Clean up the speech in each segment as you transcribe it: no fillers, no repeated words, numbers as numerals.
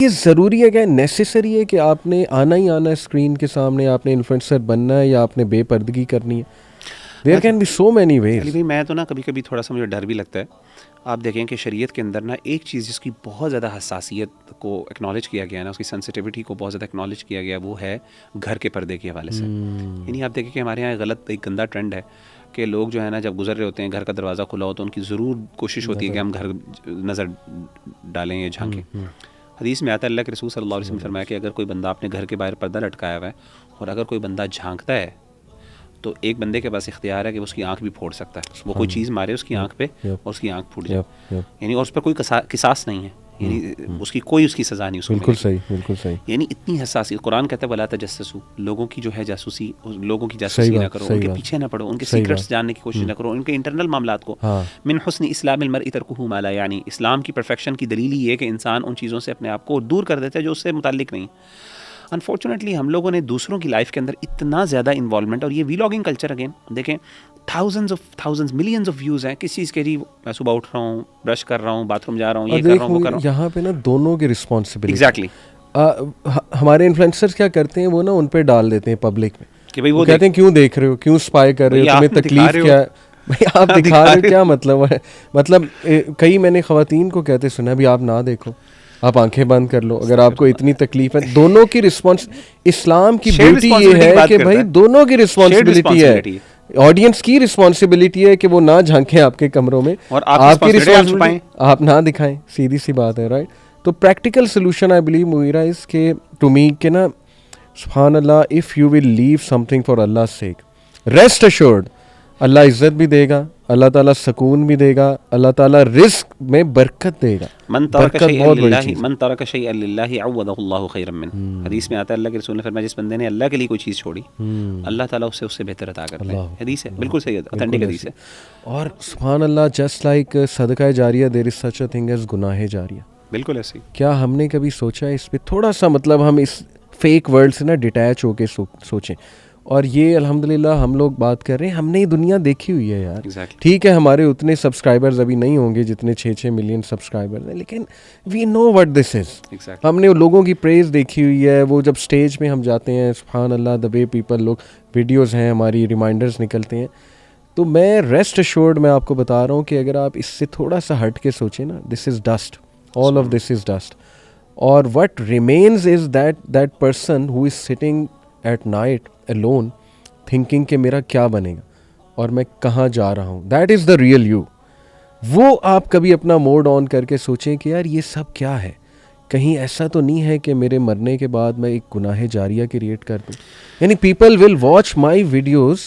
یہ ضروری ہے کہ نیسیسری ہے کہ آپ نے آنا ہی آنا ہے اسکرین کے سامنے, آپ نے انفلوئنسر بننا ہے یا آپ نے بے پردگی کرنی ہے؟ There can be so many ways. Ali بھائی میں تو نا کبھی کبھی تھوڑا سا مجھے ڈر بھی لگتا ہے. آپ دیکھیں کہ شریعت کے اندر نا ایک چیز جس کی بہت زیادہ حساسیت کو اکنالج کیا گیا ہے نا, اس کی سینسٹیوٹی کو بہت زیادہ اکنالج کیا گیا, وہ ہے گھر کے پردے کے حوالے سے. یعنی آپ دیکھیں کہ ہمارے یہاں غلط ایک گندا ٹرینڈ ہے کہ لوگ جو ہے نا جب گزر رہے ہوتے ہیں, گھر کا دروازہ کھلا ہو تو ان کی ضرور کوشش ہوتی ہے کہ ہم گھر نظر ڈالیں یا جھانکیں. حدیث میں آتا ہے اللہ کے رسول صلی اللہ علیہ وسلم نے فرمایا کہ اگر کوئی بندہ اپنے گھر کے باہر پردہ لٹکایا ہوا ہے اور اگر کوئی بندہ جھانکتا ہے تو ایک بندے کے پاس اختیار ہے کہ اس کی آنکھ بھی پھوڑ سکتا ہے. وہ کوئی چیز مارے اس کی آنکھ پہ اور اس کی آنکھ پھوٹ جائے, یعنی اور اس پر کوئی قصاص نہیں ہے, یعنی اس کی کوئی اس کی سزا نہیں اس کو. بالکل صحیح, بالکل صحیح. یعنی اتنی حساسیت. قرآن کہتا ہے ولا تجسسوا, لوگوں کی جو ہے جاسوسی, لوگوں کی جاسوسی نہ کرو, ان کے پیچھے نہ پڑو, ان کے سیکرٹس جاننے کی کوشش نہ کرو, ان کے انٹرنل معاملات کو. من حسن اسلام المرء ترکہ ما لا یعنی, اسلام کی پرفیکشن کی دلیل یہ ہے کہ انسان ان چیزوں سے اپنے آپ کو دور کر دیتا ہے جو اس سے متعلق نہیں. انفارچونیٹلی ہم لوگوں نے دوسروں کی لائف کے اندر اتنا زیادہ انوالومنٹ, اور یہ ویلاگنگ کلچر اگین دیکھیں تھاؤزنڈز ملینز آف ویوز ہیں کس چیز کے, جی میں صبح اٹھ رہا ہوں, برش کر رہا ہوں, باتھ روم جا رہا ہوں, یہ کر رہا ہوں, وہ کر رہا ہوں. یہاں پہ نا دونوں کی رسپانسبلٹی. ایگزیکٹلی. ہمارے انفلوئنسرز کیا کرتے ہیں, وہ نا ان پہ ڈال دیتے ہیں پبلک میں کہ بھائی وہ کہتے ہیں کیوں دیکھ رہے ہو, کیوں اسپائی کر رہے ہو, تمہیں تکلیف کیا ہے بھائی, آپ دکھا رہے ہو کیا مطلب ہے. مطلب کئی میں نے خواتین کو کہتے سنا بھی آپ نہ دیکھو, آپ آنکھیں بند کر لو اگر آپ کو اتنی تکلیف ہے. دونوں کی رسپانس, اسلام کی بیوٹی یہ ہے کہ بھائی دونوں کی رسپانسبلٹی ہے, آڈینس کی رسپانسبلٹی ہے کہ وہ نہ جھانکیں آپ کے کمروں میں, اور آپ کی رسپانسبلٹی آپ نہ دکھائیں, سیدھی سی بات ہے, رائٹ. تو practical solution I believe Mughira is کہ ٹو می کہ نا سبحان اللہ, if you will leave some thing for sake, rest assured اللہ عزت بھی دے گا, اللہ تعالیٰ سکون بھی دے گا, اللہ تعالیٰ رزق میں برکت دے گا. من ترک شیئا للہ عوضہ اللہ خیرا منہ. حدیث میں آتا ہے اللہ کے رسول نے فرمایا جس بندے نے اللہ کے لیے کوئی چیز چھوڑی اللہ تعالیٰ اس سے بہتر عطا کرتا ہے. حدیث ہے, بالکل صحیح, اوتھینٹک حدیث ہے. اور سبحان اللہ, جسٹ لائک صدقہ جاریہ دیر از سچ اے تھنگ ایز گناہ جاریہ. بالکل ایسے ہی. کیا ہم نے کبھی سوچا ہے اس پہ تھوڑا سا, مطلب ہم اس فیک ورلڈ سے نا ڈیٹیچ ہو کے سوچیں. اور یہ الحمدللہ ہم لوگ بات کر رہے ہیں, ہم نے یہ دنیا دیکھی ہوئی ہے یار. ٹھیک ہے ہمارے اتنے سبسکرائبرز ابھی نہیں ہوں گے جتنے 6 ملین سبسکرائبرز ہیں, لیکن وی نو وٹ دس از. ہم نے لوگوں کی پریز دیکھی ہوئی ہے, وہ جب اسٹیج پہ ہم جاتے ہیں سبحان اللہ دا وے پیپل, لوگ ویڈیوز ہیں ہماری, ریمائنڈرز نکلتے ہیں. تو میں ریسٹ ایشورڈ میں آپ کو بتا رہا ہوں کہ اگر آپ اس سے تھوڑا سا ہٹ کے سوچیں نا, this is dust, all of this is dust. اور what remains is that person who is sitting at night alone thinking کہ میرا کیا بنے گا اور میں کہاں جا رہا ہوں. That is the real you. وہ آپ کبھی اپنا موڈ آن کر کے سوچیں کہ یار یہ سب کیا ہے, کہیں ایسا تو نہیں ہے کہ میرے مرنے کے بعد میں ایک گناہ جاریہ کریٹ کر دوں. یعنی people will watch my videos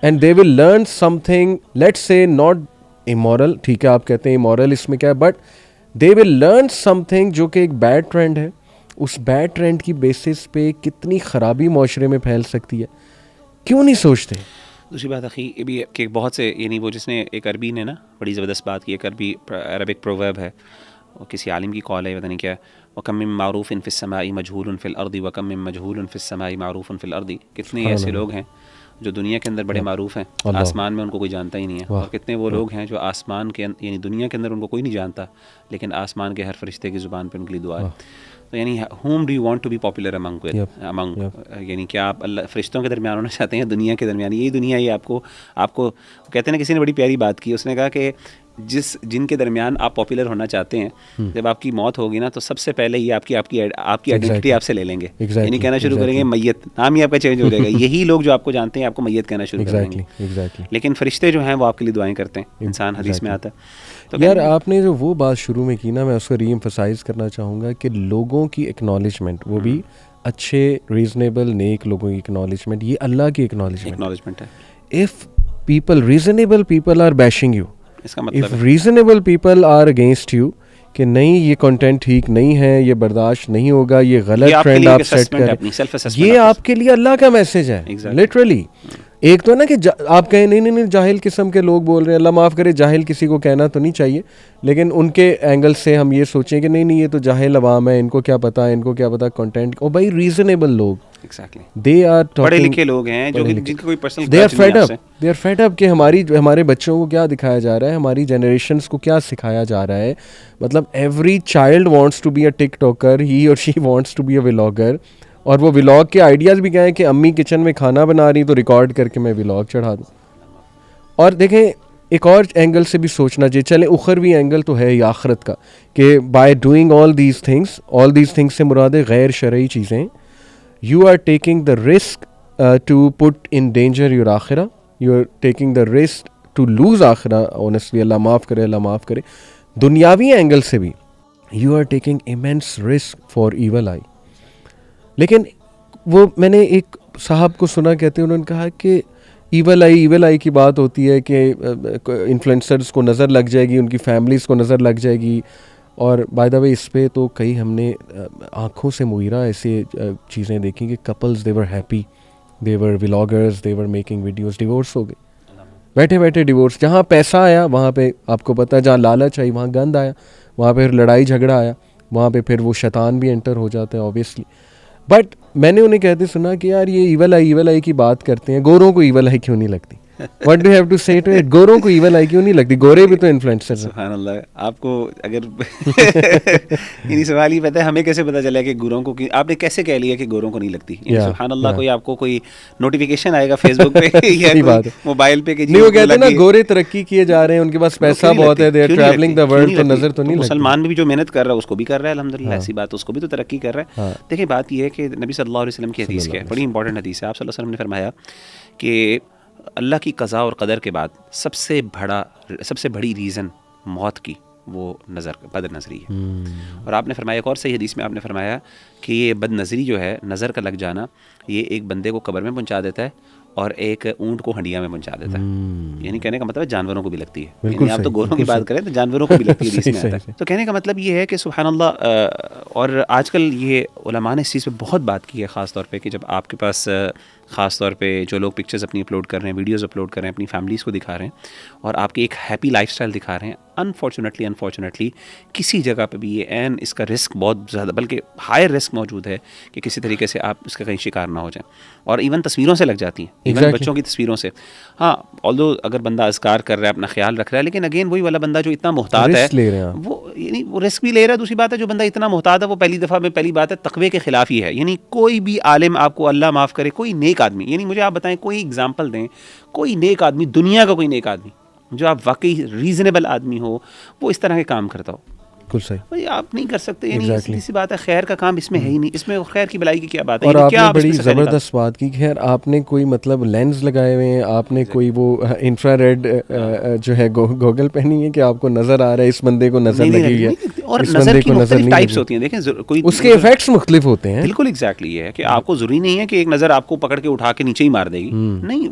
and they will learn some thing, let's say not amoral, ٹھیک ہے آپ کہتے ہیں امورل اس میں کیا ہے, but they will learn some thing جو کہ ایک بیڈ ٹرینڈ ہے. اس بیڈ ٹرینڈ کی بیسس پہ کتنی خرابی معاشرے میں پھیل سکتی ہے, کیوں نہیں سوچتے. دوسری بات اخی یہ بھی کہ بہت سے, یعنی وہ جس نے ایک عربی نے نا بڑی زبردست بات کی, ایک عربک پروورب ہے, وہ کسی عالم کی قول ہے, پتہ نہیں کیا, وَكَم مِّن مَّعْرُوفٍ فِي السَّمَاءِ مَجْهُولٌ فِي الْأَرْضِ وَكَم مِّن مَّجْهُولٌ فِي السَّمَاءِ مَعْرُوفٌ فِي الْأَرْضِ. کتنے ایسے لوگ ہیں جو دنیا کے اندر بڑے معروف ہیں, آسمان میں ان کو کوئی جانتا ہی نہیں ہے, اور کتنے وہ لوگ ہیں جو آسمان کے یعنی دنیا کے اندر ان کو کوئی نہیں جانتا, لیکن آسمان کے ہر فرشتے کی زبان پہ ان کے لیے دعا ہے. تو یعنی whom do you want to be popular among یعنی کیا آپ اللہ فرشتوں کے درمیان ہونا چاہتے ہیں, دنیا کے درمیان. یہی دنیا یہ آپ کو کہتے ہیں نا, کسی نے بڑی پیاری بات کی, اس نے کہا کہ جن کے درمیان آپ پاپولر ہونا چاہتے ہیں, جب آپ کی موت ہوگی نا تو سب سے پہلے یہ آپ کی آئیڈینٹی آپ سے لے لیں گے, یعنی کہنا شروع کریں گے میت, نام ہی آپ کا چینج ہو جائے گا. یہی لوگ جو آپ کو جانتے ہیں آپ کو میت کہنا شروع کریں گے, لیکن فرشتے جو ہیں وہ آپ کے لیے دعائیں کرتے ہیں. انسان حدیث میں آتا ہے. تو یار آپ نے جو وہ بات شروع میں کی نا, میں اس کو ری ایمفسائز کرنا چاہوں گا کہ لوگوں کی ایکنالجمنٹ, وہ بھی اچھے ریزنیبل نیک لوگوں کی ایکنالجمنٹ, یہ اللہ کی ایکنالجمنٹ ہے. If people reasonable people are bashing you, اس کا مطلب if reasonable people are against you کہ نہیں یہ کنٹینٹ ٹھیک نہیں ہے, یہ برداشت نہیں ہوگا, یہ غلط ٹرینڈ آپ سیٹ کریں, یہ آپ کے لیے اللہ کا میسج ہے لٹرلی. ایک تو نا کہ آپ کہیں نہیں جاہل قسم کے لوگ بول رہے ہیں, اللہ معاف کرے جاہل کسی کو کہنا تو نہیں چاہیے, لیکن ان کے اینگل سے ہم یہ سوچیں کہ نہیں یہ تو جاہل عوام ہے, ان کو کیا پتا کنٹینٹ. او بھائی ریزنیبل لوگ Exactly. They are پڑھے talking, لکھے لوگ ہیں جو جن کا کوئی personal they are fed up, they are fed up کہ ہمارے بچوں کو کیا دکھایا جا رہا ہے, ہماری جنریشنس کو کیا سکھایا جا رہا ہے. مطلب every child wants to be a TikToker, he اور she wants to be a vlogger. اور وہ ولاگ کے آئیڈیاز بھی کیا ہیں کہ امی کچن میں کھانا بنا رہی تو ریکارڈ کر کے میں ولاگ چڑھا دوں. اور دیکھیں ایک اور اینگل سے بھی سوچنا چاہیے, چلیں اخروی اینگل تو ہے ہی آخرت کا, کہ by doing all these things سے مراد ہے غیر شرعی چیزیں. You are taking the risk to put in danger your آخرہ. You are taking the risk to lose آخرہ. Honestly, اللہ معاف کرے. دنیاوی اینگل سے بھی you are taking immense risk for evil eye. لیکن وہ میں نے ایک صاحب کو سنا کہتے ہیں, انہوں نے کہا کہ ایول آئی کی بات ہوتی ہے کہ انفلوئنسرز کو نظر لگ جائے گی, ان کی فیملیز کو نظر لگ جائے گی. اور بائی دا وے اس پہ تو کئی ہم نے آنکھوں سے موئرہ ایسے چیزیں دیکھیں کہ couples they were happy, they were vloggers, they were making videos, divorce ہو گئے بیٹھے بیٹھے ڈیورس. جہاں پیسہ آیا وہاں پہ آپ کو پتہ ہے, جہاں لالچ آئی وہاں گند آیا, وہاں پہ لڑائی جھگڑا آیا, وہاں پہ پھر وہ شیطان بھی انٹر ہو جاتا ہے اوبیسلی. بٹ میں نے انہیں کہتے سنا کہ یار یہ ایول آئی کی بات کرتے ہیں, گوروں کو ایول آئی کیوں نہیں لگتی؟ What do you have to say to it? گوروں کو ایول آئی کیوں نہیں لگتی؟ گورے بھی تو انفلوئنسرز ہیں. سبحان اللہ. آپ کو اگر یعنی سوال یہ پتہ ہے ہمیں کیسے پتہ چلا کہ گوروں کو, آپ نے کیسے کہہ لیا کہ گوروں کو نہیں لگتی؟ سبحان اللہ. کوئی آپ کو کوئی نوٹیفیکیشن آئے گا فیس بک پہ یا موبائل پہ کہ نہیں, وہ کہتے ہیں نا گورے ترقی کیے جا رہے ہیں, ان کے پاس پیسہ بہت ہے, they are travelling the world, تو نظر تو نہیں لگتی. مسلمان بھی جو محنت کر رہا ہے اس کو بھی کر رہا ہے الحمدللہ, ایسی بات اس کو بھی تو ترقی کر رہا ہے. دیکھیں بات یہ ہے کہ نبی صلی اللہ علیہ وسلم کی حدیث کیا ہے, بڑی امپورٹنٹ حدیث ہے. آپ صلی اللہ علیہ وسلم نے فرمایا کہ اللہ کی قضاء اور قدر کے بعد سب سے بڑی ریزن موت کی وہ بد نظری ہے. اور آپ نے فرمایا ایک اور صحیح حدیث میں آپ نے فرمایا کہ یہ بد نظری جو ہے, نظر کا لگ جانا, یہ ایک بندے کو قبر میں پہنچا دیتا ہے اور ایک اونٹ کو ہنڈیا میں پہنچا دیتا ہے. یعنی کہنے کا مطلب ہے جانوروں کو بھی لگتی ہے. یعنی آپ تو گوروں کی بات کریں تو جانوروں کو بھی لگتی ہے, حدیث میں آتا ہے. تو کہنے کا مطلب یہ ہے کہ سبحان اللہ. اور آج کل یہ علماء نے اس چیز پہ بہت بات کی ہے, خاص طور پہ کہ جب آپ کے پاس خاص طور پہ جو لوگ پکچرز اپنی اپلوڈ کر رہے ہیں, ویڈیوز اپلوڈ کر رہے ہیں, اپنی فیملیز کو دکھا رہے ہیں اور آپ کی ایک ہیپی لائف اسٹائل دکھا رہے ہیں, انفارچونیٹلی کسی جگہ پہ بھی یہ اس کا رسک بہت زیادہ, بلکہ ہائر رسک موجود ہے کہ کسی طریقے سے آپ اس کا کہیں شکار نہ ہو جائیں. اور ایون تصویروں سے لگ جاتی ہیں, ایون بچوں کی تصویروں سے. ہاں آلدو اگر بندہ اذکار کر رہا ہے, اپنا خیال رکھ رہا ہے, لیکن اگین وہی والا بندہ جو اتنا محتاط ہے وہ یعنی وہ رسک بھی لے رہا ہے. دوسری بات ہے جو بندہ اتنا محتاط ہے وہ پہلی بات ہے تقوی کے خلاف ہی ہے. یعنی کوئی بھی عالم, آپ کو اللہ معاف کرے, کوئی نیک آدمی, یعنی مجھے آپ بتائیں کوئی اگزامپل دیں, کوئی نیک آدمی, دنیا کا کوئی نیک آدمی جو آپ واقعی ریزنیبل آدمی ہو وہ اس طرح کے کام کرتا ہو. بالکل صحیح, آپ نہیں کر سکتے. یعنی سیدھی سی بات ہے, خیر کا کام اس میں ہے ہی نہیں. اس میں خیر کی بلائی کی کیا بات ہے؟ اور آپ نے بڑی زبردست بات کی. خیر آپ نے کوئی مطلب لینز لگائے ہوئے ہیں, آپ نے کوئی وہ انفرا ریڈ جو ہے گوگل پہنی ہے کہ آپ کو نظر آ رہا ہے اس بندے کو نظر لگی ہے, اور نظر کی مختلف ٹائپس ہوتی ہیں. دیکھیں کوئی اس کے ایفیکٹس مختلف ہوتے ہیں. بالکل ایگزیکٹلی یہ ہے کہ آپ کو ضروری نہیں ہے کہ ایک نظر آپ کو پکڑ کے اٹھا کے نیچے ہی مار دے گی. نہیں,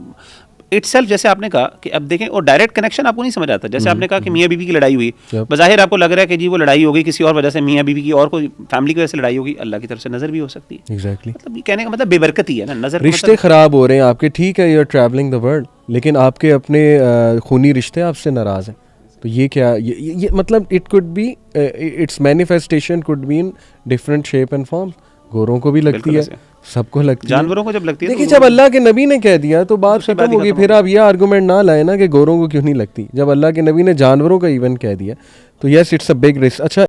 اٹ سیلف, جیسے آپ نے کہا کہ اب دیکھیں اور ڈائریکٹ کنیکشن آپ کو نہیں سمجھ آتا. جیسے آپ نے کہا کہ میاں بیوی کی لڑائی ہوئی, بظاہر آپ کو لگ رہا ہے کہ جی وہ لڑائی ہو گئی کسی اور وجہ سے, میاں بیوی کی اور کوئی فیملی کی وجہ سے لڑائی ہوگی, اللہ کی طرف سے نظر بھی ہو سکتی ہے. ایگزیکٹلی, مطلب کہنے کا مطلب بے برکتی ہے نا. نظر رشتے خراب ہو رہے ہیں آپ کے, ٹھیک ہے, you are travelling the world, لیکن آپ کے اپنے خونی رشتے آپ سے ناراض ہیں, تو یہ کیا یہ مطلب it could be it's manifestation could be in different shape and form. گوروں کو بھی لگتی ہے, سب کو لگتی ہے, جانوروں کو جب لگتی ہے. دیکھیے جب اللہ کے نبی نے کہہ دیا تو بات ختم ہوگی. پھر آپ یہ آرگومنٹ نہ لائیں نا کہ گوروں کو کیوں نہیں لگتی, جب اللہ کے نبی نے جانوروں کا ایون کہہ دیا تو yes it's a big risk. اچھا